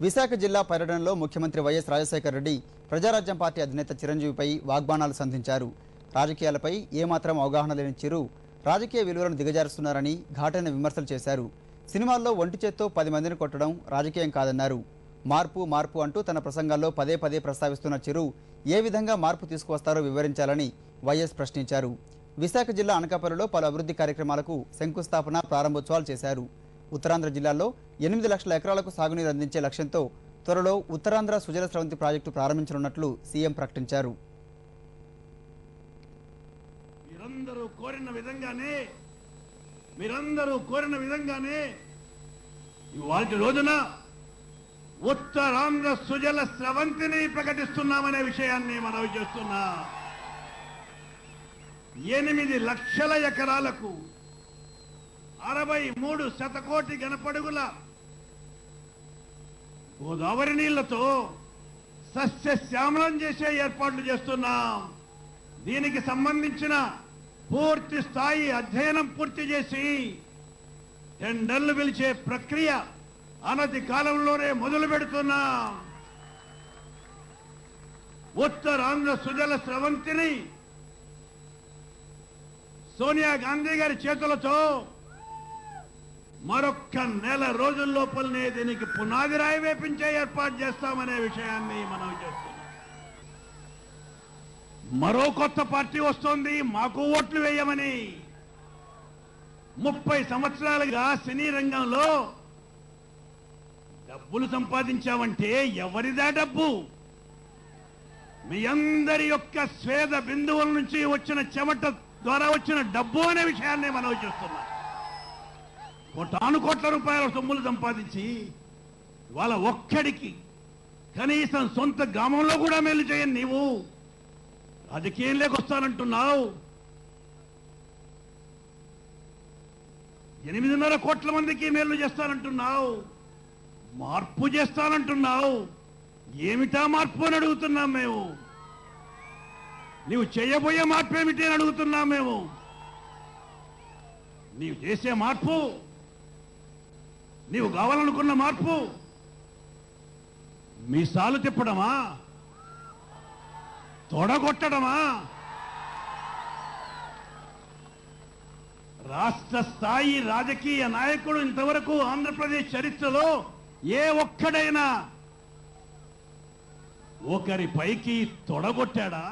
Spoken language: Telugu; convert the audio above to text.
విశాఖ జిల్లా పర్యటనలో ముఖ్యమంత్రి వైఎస్ రాజశేఖర రెడ్డి ప్రజారాజ్యం పార్టీ అధినేత చిరంజీవిపై వాగ్బాణాలు సంధించారు. రాజకీయాలపై ఏమాత్రం అవగాహన లేని చిరు రాజకీయ విలువలను దిగజారుస్తున్నారని ఘాటైన విమర్శలు చేశారు. సినిమాల్లో ఒంటి చేత్తో 10 మందిని కొట్టడం రాజకీయం కాదన్నారు. మార్పు మార్పు అంటూ తన ప్రసంగాల్లో పదే పదే ప్రస్తావిస్తున్న చిరు ఏ విధంగా మార్పు తీసుకువస్తారో వివరించాలని వైఎస్ ప్రశ్నించారు. విశాఖ జిల్లా అనకాపల్లిలో పలు అభివృద్ధి కార్యక్రమాలకు శంకుస్థాపన ప్రారంభోత్సవాలు చేశారు. ఉత్తరాంధ్ర జిల్లాలో 8 లక్షల ఎకరాలకు సాగునీరు అందించే లక్ష్యంతో త్వరలో ఉత్తరాంధ్ర సుజల స్రవంతి ప్రాజెక్టు ప్రారంభించనున్నట్లు సీఎం ప్రకటించారు. మీరందరూ కోరిన విధంగానే ఇవాల్టి రోజున ఉత్తరాంధ్ర సుజల స్రవంతిని ప్రకటిస్తున్నామనే విషయాన్ని మనవి చేస్తున్నా. 8 లక్షల ఎకరాలకు 63 శతకోటి ఘనపడుగుల గోదావరి నీళ్లతో సస్యశ్యామలం చేసే ఏర్పాట్లు చేస్తున్నాం. దీనికి సంబంధించిన పూర్తి స్థాయి అధ్యయనం పూర్తి చేసి టెండర్లు పిలిచే ప్రక్రియ అనతి కాలంలోనే మొదలు పెడుతున్నాం. ఉత్తరాంధ్ర సుజల స్రవంతిని సోనియా గాంధీ గారి చేతులతో మరొక్క నెల రోజుల లోపలనే దీనికి పునాది రాయి వేపించే ఏర్పాటు చేస్తామనే విషయాన్ని మనం చేస్తున్నాం. మరో కొత్త పార్టీ వస్తోంది, మాకు ఓట్లు వేయమని. 30 సంవత్సరాలుగా సినీ రంగంలో డబ్బులు సంపాదించామంటే ఎవరిదా డబ్బు? మీ అందరి యొక్క స్వేద బిందువుల నుంచి వచ్చిన చెమట ద్వారా వచ్చిన డబ్బు అనే విషయాన్ని మనం చూస్తున్నాం. కోట్ల రూపాయల సొమ్ములు సంపాదించి వాళ్ళ ఒక్కడికి కనీసం సొంత గ్రామంలో కూడా మేలు చేయని నీవు రాజకీయంలోకి వస్తానంటున్నావు. 8.5 కోట్ల మందికి మేలు చేస్తానంటున్నావు, మార్పు చేస్తానంటున్నావు. ఏమిటా మార్పు అని అడుగుతున్నాం మేము. నీవు చేయబోయే మార్పు ఏమిటి అని అడుగుతున్నాం మేము. నీవు చేసే మార్పు, నీవు కావాలనుకున్న మార్పు మీసాలు తిప్పడమా, తొడగొట్టడమా? రాష్ట్ర స్థాయి రాజకీయ నాయకుడు ఇంతవరకు ఆంధ్రప్రదేశ్ చరిత్రలో ఏ ఒక్కడైనా ఒకరి పైకి తొడగొట్టాడా?